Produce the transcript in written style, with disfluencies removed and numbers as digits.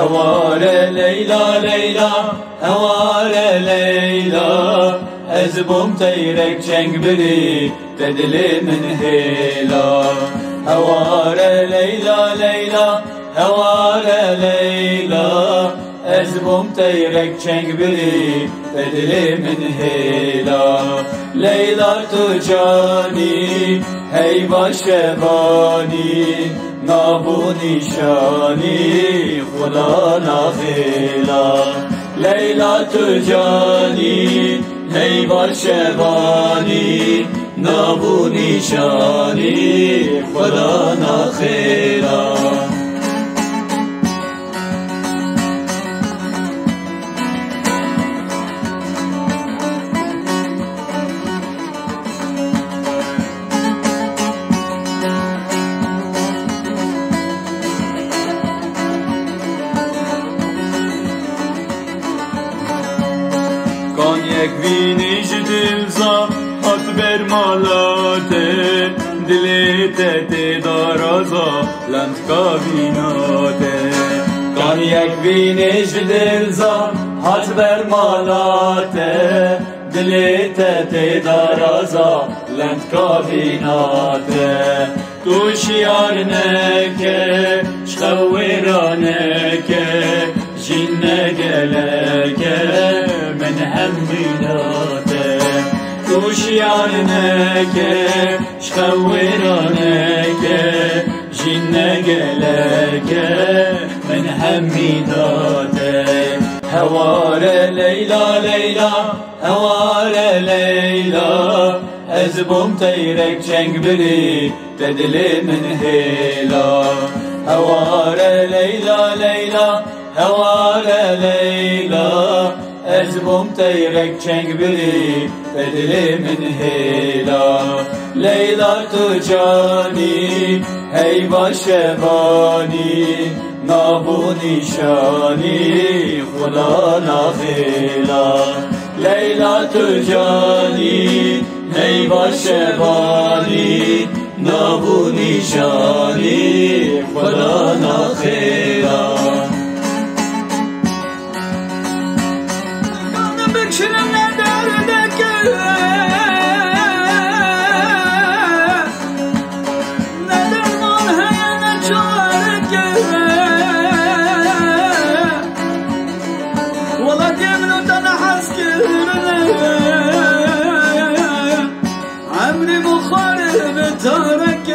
هوار ليلى ليلى هوار ليلى أزبم تيرك جنگ بری تدلی من هیلا هوار ليلى ليلى هوار ليلى أزبم تيرك جنگ بری تدلی من هیلا ليلى تجانی هی باشبانی نابو نشانی خدا نخیلا لیلا تجانی هی باشبانی نابو نشانی خدا نخیلا کان یک وینیش دلزا هات بر مالاته دلیت دارازا لند کابیناته کان یک وینیش دلزا هات بر مالاته دلیت دارازا لند کابیناته تو شیار نکه شخویرانکه جن گلکه من همیناته تو شیارنکه شخویرانکه جن گلکه من همیناته هوار لیلا لیلا هوار لیلا أزبم تيرك جنگ بری تدلی من هیلا هوار ليلى ليلى هوار ليلى أزبم تيرك جنگ بری تدلی من هیلا ليلى تجانی هی باشبانی نابو نشانی خدا نخیلا ليلى تجانی هی باشبانی نابو نشانی خدا نخیلا عمري مخالف تارك